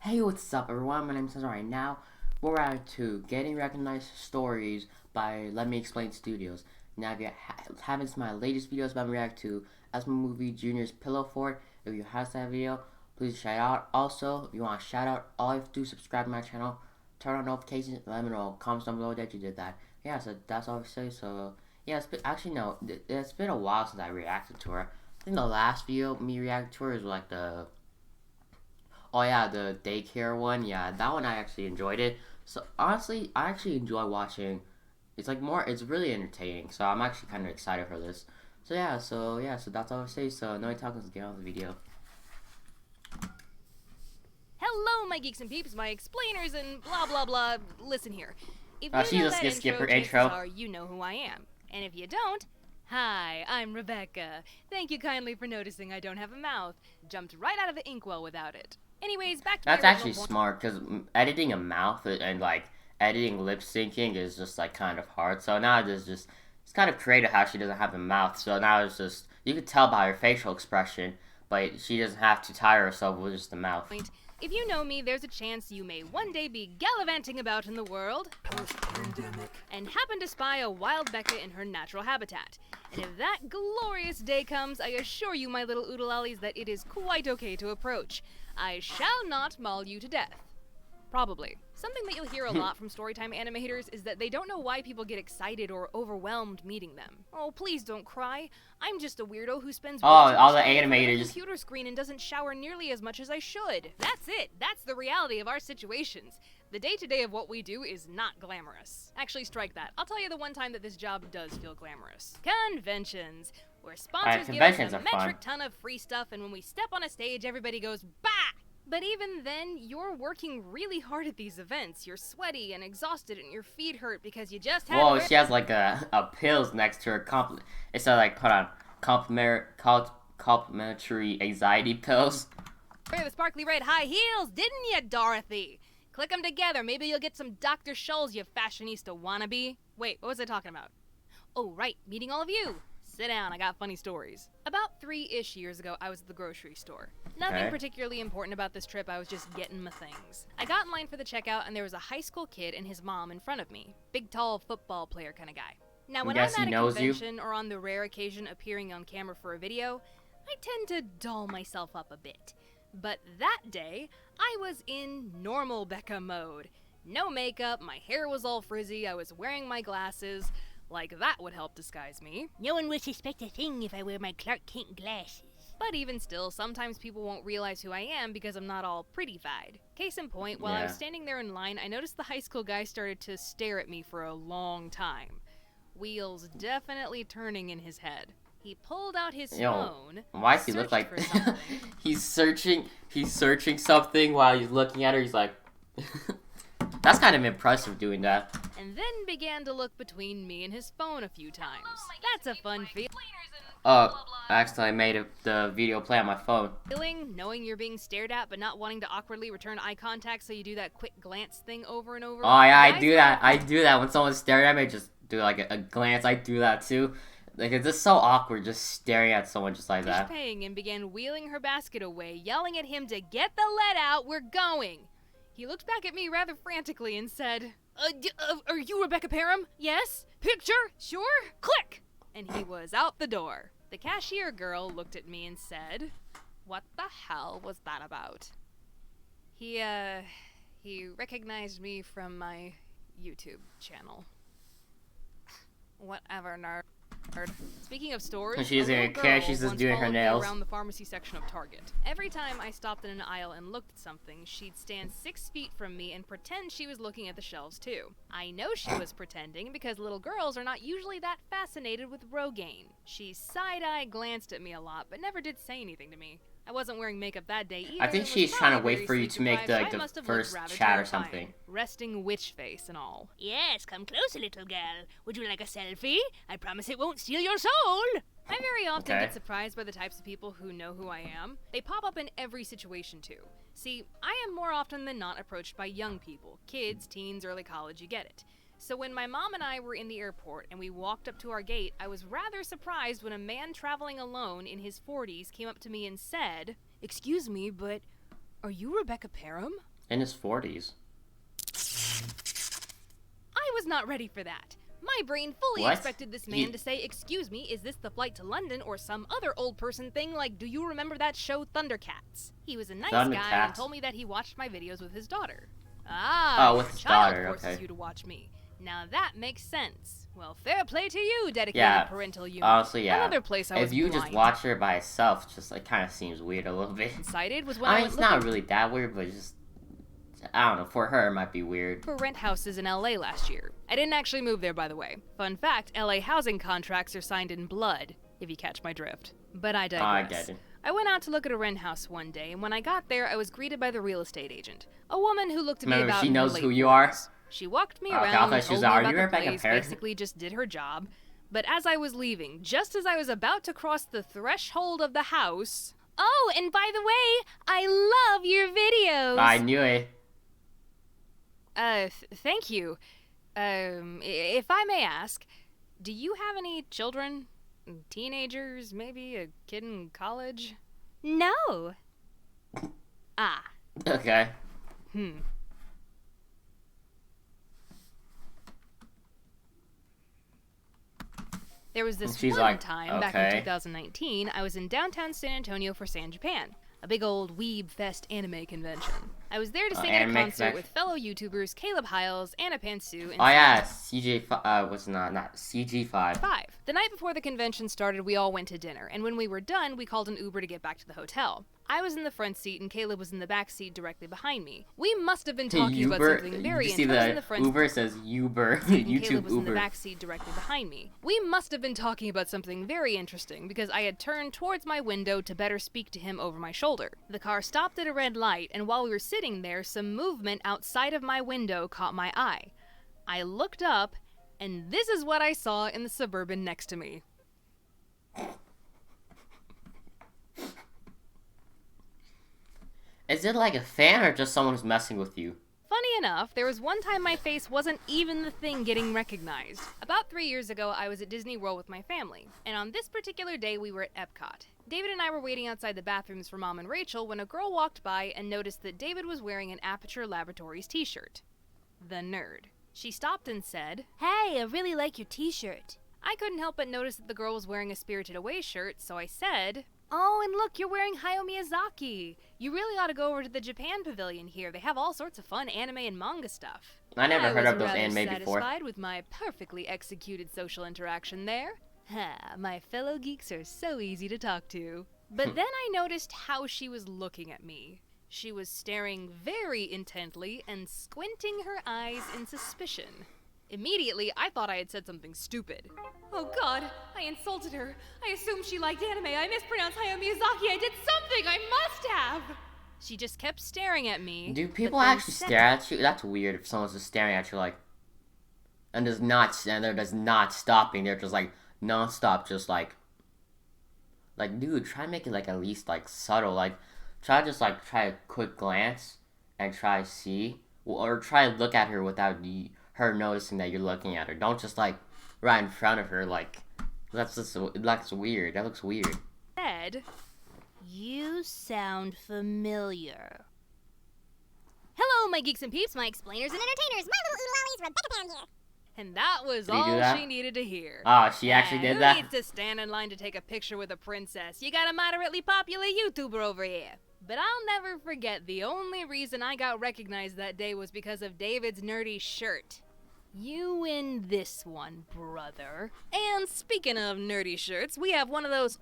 Hey, what's up, everyone? My name is Cesar. Right now, we're reacting to Getting Recognized Stories by Let Me Explain Studios. Now, if you haven't seen my latest videos about me react to Asma Movie Junior's Pillow Fort, if you have that video, please shout out. Also, if you want a shout out, all you have to do is subscribe to my channel, turn on notifications, and let me know. Comments down below that you did that. Yeah, so that's all I say. So, yeah, it's been a while since I reacted to her. I think the last video me reacting to her is like the Oh yeah, the daycare one. Yeah, that one I actually enjoyed it. So honestly, I actually enjoy watching. It's really entertaining. So I'm actually kind of excited for this. So that's all I say. So no talking, let's get on with the video. Hello, my geeks and peeps, my explainers, and blah blah blah. Listen here. If She you know just that gonna skip her chances intro. are you know who I am. And if you don't, hi, I'm Rebecca. Thank you kindly for noticing I don't have a mouth. Jumped right out of the inkwell without it. Anyways, back to That's my actually original point. smart because editing a mouth and like editing lip syncing is just like kind of hard. So now it's kind of creative how she doesn't have a mouth. So now it's just you can tell by her facial expression, but she doesn't have to tire herself with just the mouth. If you know me, there's a chance you may one day be gallivanting about in the world and happen to spy a wild Becca in her natural habitat. And if that glorious day comes, I assure you, my little oodle-lollies, that it is quite okay to approach. I shall not maul you to death. Probably. Something that you'll hear a lot from Storytime animators is that they don't know why people get excited or overwhelmed meeting them. Oh, please don't cry. I'm just a weirdo who spends all the time in front of a animators computer screen and doesn't shower nearly as much as I should. That's it. That's the reality of our situations. The day-to-day of what we do is not glamorous. Actually, strike that. I'll tell you the one time that this job does feel glamorous. Conventions, where sponsors give us a metric ton of free stuff, and when we step on a stage, everybody goes, bah! But even then, you're working really hard at these events. You're sweaty and exhausted and your feet hurt because you just had Whoa, she has like a pills next to her it's like, hold on, complimentary anxiety pills. Wear the sparkly red high heels, didn't you, Dorothy? Click them together, maybe you'll get some Dr. Scholl's, you fashionista wannabe. Wait, what was I talking about? Oh, right, meeting all of you. Sit down, I got funny stories. About 3-ish years ago, I was at the grocery store. Nothing particularly important about this trip, I was just getting my things. I got in line for the checkout and there was a high school kid and his mom in front of me. Big, tall football player kind of guy. Now, when I'm at a convention or on the rare occasion appearing on camera for a video, I tend to doll myself up a bit. But that day, I was in normal Becca mode. No makeup, my hair was all frizzy, I was wearing my glasses. Like that would help disguise me. No one would suspect a thing if I wear my Clark Kent glasses. But even still, sometimes people won't realize who I am because I'm not all pretty-fied. Case in point, while I was standing there in line, I noticed the high school guy started to stare at me for a long time. Wheels definitely turning in his head. He pulled out his phone. Why does he look like he's searching something while he's looking at her? He's like that's kind of impressive doing that. And then began to look between me and his phone a few times. That's a fun feeling. I accidentally made the video play on my phone. Knowing you're being stared at but not wanting to awkwardly return eye contact, so you do that quick glance thing over and over. Oh yeah, I do that when someone's staring at me, just do like a glance. I do that too. Like, it's just so awkward just staring at someone just like that. Paying and began wheeling her basket away, yelling at him to get the lead out, we're going. He looked back at me rather frantically and said, are you Rebecca Parham? Yes? Picture? Sure? Click! And he was out the door. The cashier girl looked at me and said, what the hell was that about? He recognized me from my YouTube channel. Whatever, nerd. Speaking of stores, she's just doing her nails around the pharmacy section of Target. Every time I stopped in an aisle and looked at something, she'd stand 6 feet from me and pretend she was looking at the shelves too. I know she was pretending because little girls are not usually that fascinated with Rogaine. She side-eye glanced at me a lot, but never did say anything to me. I wasn't wearing makeup that day either. I think she's trying to wait for you to make the first chat or something. Resting witch face and all. Yes, come closer, little girl. Would you like a selfie? I promise it won't steal your soul. I very often get surprised by the types of people who know who I am. They pop up in every situation too. See, I am more often than not approached by young people. Kids, teens, early college, you get it. So when my mom and I were in the airport and we walked up to our gate, I was rather surprised when a man traveling alone in his 40s came up to me and said, "Excuse me, but are you Rebecca Parham?" In his 40s. I was not ready for that. My brain fully What? expected this man to say, "Excuse me, is this the flight to London or some other old person thing like, do you remember that show Thundercats?" He was a nice guy and Thundercats? told me that he watched my videos with his daughter. Ah, Oh, with your his child daughter, forces okay. you to watch me. Now that makes sense. Well, fair play to you, dedicated Yeah, parental unit. honestly, yeah. Another place I was If you blind. just watch her by herself, just like kind of seems weird a little bit. Cited was when I I mean, went it's not looking really that weird, but just I don't know. For her, it might be weird. for rent houses in LA last year. I didn't actually move there, by the way. Fun fact, LA housing contracts are signed in blood, if you catch my drift. But I digress. I get it. I went out to look at a rent house one day, and when I got there, I was greeted by the real estate agent, a woman who looked to be Remember, about she in her knows late who you are? 40s. She walked me Okay, I around, thought she told was me our- about you the were back in place, Paris? basically just did her job. But as I was leaving, just as I was about to cross the threshold of the house... Oh, and by the way, I love your videos! I knew it. Thank you. If I may ask, do you have any children? Teenagers? Maybe a kid in college? No. Ah. Okay. There was this She's one like, time back okay. in 2019, I was in downtown San Antonio for San Japan, a big old Weeb Fest anime convention. I was there to sing at a anime concert convention. with fellow YouTubers Caleb Hiles, Anna Pantsu, and Oh yeah, CJ5 was not CG5. 5. The night before the convention started, we all went to dinner, and when we were done, we called an Uber to get back to the hotel. I was in the front seat, and Caleb was in the back seat directly behind me. We must have been talking about something very you see interesting. I was in the the front Uber says Uber, and YouTube Caleb was in the Uber. back seat directly behind me. We must have been talking about something very interesting because I had turned towards my window to better speak to him over my shoulder. The car stopped at a red light, and while we were sitting there, some movement outside of my window caught my eye. I looked up, and this is what I saw in the Suburban next to me. Is it like a fan or just someone who's messing with you? Funny enough, there was one time my face wasn't even the thing getting recognized. About 3 years ago, I was at Disney World with my family, and on this particular day, we were at Epcot. David and I were waiting outside the bathrooms for Mom and Rachel when a girl walked by and noticed that David was wearing an Aperture Laboratories t-shirt. The nerd. She stopped and said, Hey, I really like your t-shirt. I couldn't help but notice that the girl was wearing a Spirited Away shirt, so I said, "Oh, and look, you're wearing Hayao Miyazaki. You really ought to go over to the Japan pavilion here. They have all sorts of fun anime and manga stuff." I never heard was of those rather anime before. satisfied with my perfectly executed social interaction there. Ha, my fellow geeks are so easy to talk to. But then I noticed how she was looking at me. She was staring very intently and squinting her eyes in suspicion. Immediately, I thought I had said something stupid. Oh god, I insulted her. I assumed she liked anime. I mispronounced Hayao Miyazaki. I did something. I must have. She just kept staring at me. Do but people then actually said- stare at you? That's weird if someone's just staring at you like, and they're just not stopping. They're just like non-stop, just like, dude, try to make it like at least like subtle. Like, try a quick glance and try to see, or try to look at her without her noticing that you're looking at her. Don't just like right in front of her. Like, that's weird. That looks weird. said, You sound familiar. "Hello, my geeks and peeps, My explainers and entertainers, my little oodle-ollies, Rebecca Pound here. and that was Did he do all that? she needed to hear. Oh, she actually Yeah, did that? Who needs to stand in line to take a picture with a princess? You got a moderately popular YouTuber over here. But I'll never forget the only reason I got recognized that day was because of David's nerdy shirt. You win this one, brother. And speaking of nerdy shirts, we have one of those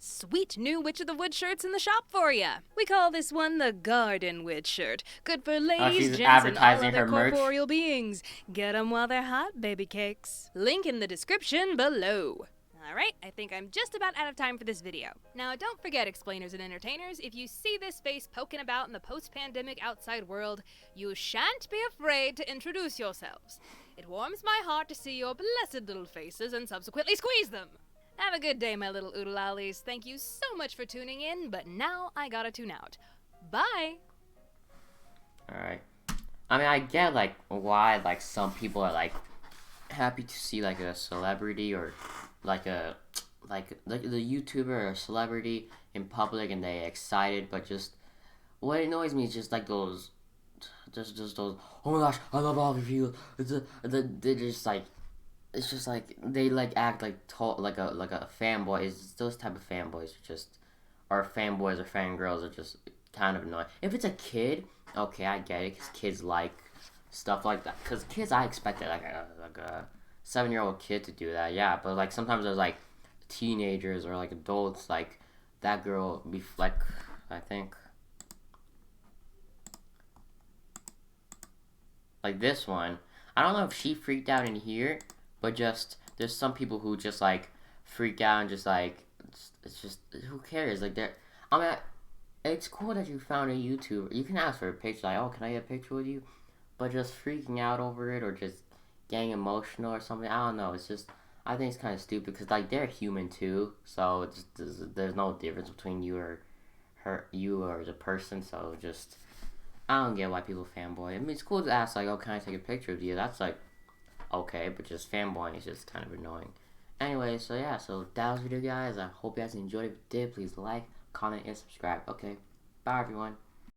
sweet new Witch of the Wood shirts in the shop for you. We call this one the Garden Witch shirt. Good for ladies, she's gents, and all advertising other her merch. corporeal beings. Get 'em while they're hot, baby cakes. Link in the description below. Alright, I think I'm just about out of time for this video. Now, don't forget, explainers and entertainers, if you see this face poking about in the post-pandemic outside world, you shan't be afraid to introduce yourselves. It warms my heart to see your blessed little faces and subsequently squeeze them. Have a good day, my little oodle-ollies. Thank you so much for tuning in, but now I gotta tune out. Bye! Alright. I mean, I get, like, why, like, some people are, like, happy to see, like, a celebrity or, like, the YouTuber or celebrity in public and they're excited, but just, what annoys me is just, like, those just those. Oh my gosh, I love all of you. They're just like, it's just like they like act like like a fanboy. It's those type of fanboys are just, or fanboys or fangirls are just kind of annoying. If it's a kid, okay, I get it, because kids like stuff like that. Because kids, I expected like a 7-year-old kid to do that, yeah. But like sometimes there's like teenagers or like adults, like that girl like, I think like this one. I don't know if she freaked out in here, but just there's some people who just like freak out and just like it's just, who cares? Like they're, I mean, it's cool that you found a YouTuber. You can ask for a picture, like, oh, can I get a picture with you? But just freaking out over it or just getting emotional or something, I don't know. It's just, I think it's kind of stupid because like they're human too, so it's there's no difference between you or you or the person. So just, I don't get why people fanboy. I mean, it's cool to ask like, oh, can I take a picture of you? That's like okay, but just fanboying is just kind of annoying. Anyway, so yeah, so that was the video, guys. I hope you guys enjoyed it. If you did, please like, comment, and subscribe. Okay, bye everyone.